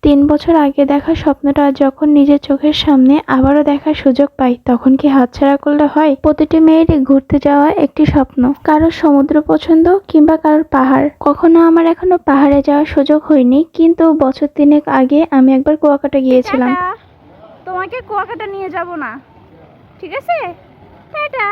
3 বছর আগে দেখা স্বপ্নটা যখন নিজের চোখের সামনে আবারও দেখার সুযোগ পাই, তখন কি হাতছাড়া করলে হয়? প্রতিটি মেয়েরই ঘুরতে যাওয়া একটি স্বপ্ন। কারোর সমুদ্র পছন্দ, কিংবা কারোর পাহাড়। কখনো আমার এখনো পাহাড়ে যাওয়ার সুযোগ হয়নি, কিন্তু বছর 3 আগে আমি একবার কুয়াকাটা গিয়েছিলাম। তোমাকে কুয়াকাটা নিয়ে যাব না, ঠিক আছে? টাটা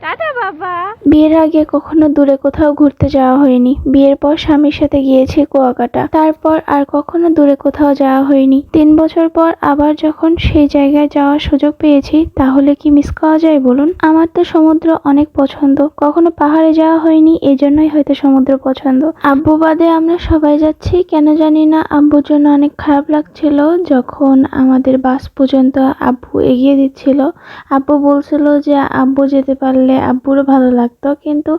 টাটা বাবা। বিয়ের আগে কখনো দূরে কোথাও ঘুরতে যাওয়া হয়নি। বিয়ের পর স্বামীর সাথে গিয়েছি কুয়াকাটা, তারপর আর কখনো দূরে কোথাও যাওয়া হয়নি। 3 বছর পর আবার যখন সেই জায়গায় যাওয়ার সুযোগ পেয়েছি, তাহলে কি মিস করা যায় বলুন? আমার তো সমুদ্র অনেক পছন্দ, কখনো পাহাড়ে যাওয়া হয়নি, এই জন্যই হয়তো সমুদ্র পছন্দ। আব্বু বাদে আমরা সবাই যাচ্ছি, কেন জানি না আব্বুর জন্য অনেক খারাপ লাগছিল যখন আমাদের বাস পর্যন্ত আব্বু এগিয়ে দিচ্ছিল। আব্বু বলছিল যে আব্বু যেতে পারলে আব্বুরও ভালো লাগতো, কিন্তু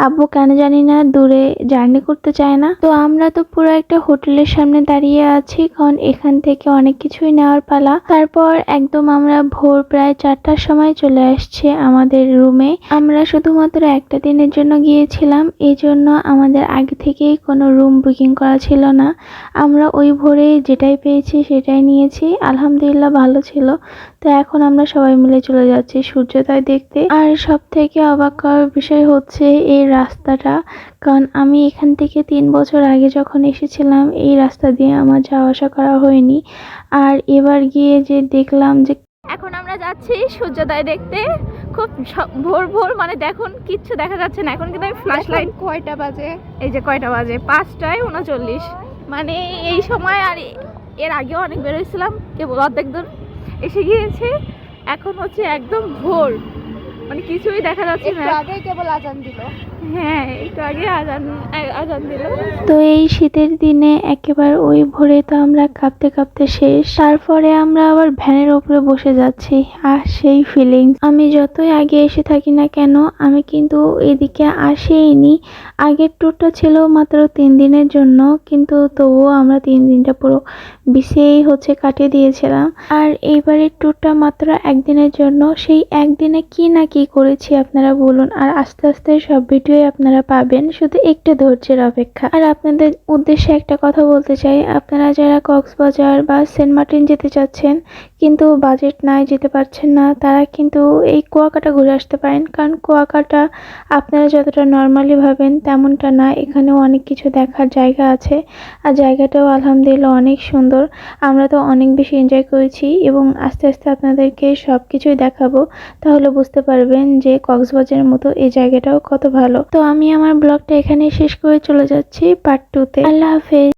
আব্বু কেন জানি না দূরে জার্নি করতে চায় না। তো আমরা তো পুরো একটা হোটেলের সামনে দাঁড়িয়ে আছি, কারণ এখান থেকে অনেক কিছুই নেওয়ার পালা। তারপর একদম আমরা ভোর প্রায় 4টার সময় চলে আসছে আমাদের রুমে। আমরা শুধুমাত্র একটা দিনের জন্য গিয়েছিলাম, এই জন্য আমাদের আগে থেকেই কোনো রুম বুকিং করা ছিল না। আমরা ওই ভোরে যেটাই পেয়েছি সেটাই নিয়েছি, আলহামদুলিল্লাহ ভালো ছিল। তো এখন আমরা সবাই মিলে চলে যাচ্ছি সূর্যোদয় দেখতে। আর সব থেকে অবাক করার বিষয় হচ্ছে এই রাস্তাটা, কারণ আমি এখান থেকে 3 বছর আগে যখন এসেছিলাম এই রাস্তা দিয়ে আমার যাওয়া আসা করা হয়নি। আর এবার গিয়ে যে দেখলাম যে এখন আমরা যাচ্ছি সূর্যোদয় দেখতে। খুব ভোর ভোর, মানে দেখুন কিচ্ছু দেখা যাচ্ছে না। এখন কিন্তু আমি ফ্ল্যাশ লাইট, কয়টা বাজে? এই যে কয়টা বাজে, 5:39। মানে এই সময় আর এর আগেও অনেক বেরোইছিলাম, কেবল অর্ধেক দূর এসে গিয়েছে। এখন হচ্ছে একদম ভোর, মানে কিছুই দেখা যাচ্ছে না। একটু আগেই কেবল আজান দিল। হ্যাঁ, একটু আগে আজান দিল। তো এই শীতের দিনে একেবারে ওই ভোরে তো আমরা কাঁপতে কাঁপতে শেষ। তারপরে আমরা আবার ভ্যানের উপরে বসে যাচ্ছি, আর সেই ফিলিংস আমি যতই আগে এসে থাকি না কেন, আমি কিন্তু এদিকে আসেইনি। আগের ট্যুরটা ছিল মাত্র 3 দিনের জন্য, কিন্তু তবুও আমরা 3 দিনটা পুরো বিছেই কাটিয়ে দিয়েছিলাম। আর এইবারের ট্যুরটা মাত্র একদিনের জন্য। সেই একদিনে কি না কি করেছি আপনারা বলুন, আর আস্তে আস্তে সব ভিডিও আপনারা পাবেন, শুধু একটু ধৈর্যের অপেক্ষা। আর আপনাদের উদ্দেশ্যে একটা কথা বলতে চাই, আপনারা যারা কক্সবাজার বা সেন্ট মার্টিন যেতে চাচ্ছেন কিন্তু বাজেট নাই, যেতে পারছেন না, তারা কিন্তু এই কুয়াকাটা ঘুরে আসতে পারেন। কারণ কুয়াকাটা আপনারা যতটা নর্মালি ভাবেন তেমনটা না, এখানেও অনেক কিছু দেখার জায়গা আছে। আর জায়গাটাও আলহামদুলিল্লাহ অনেক সুন্দর। আমরা তো অনেক বেশি এনজয় করেছি, এবং আস্তে আস্তে আপনাদেরকে সব কিছুই দেখাবো, তাহলে বুঝতে পারবেন যে কক্সবাজারের মতো এই জায়গাটাও কত ভালো। তো আমি আমার ব্লগটা এখানেই শেষ করে চলে যাচ্ছি পার্ট 2 তে। আল্লাহ হাফেজ।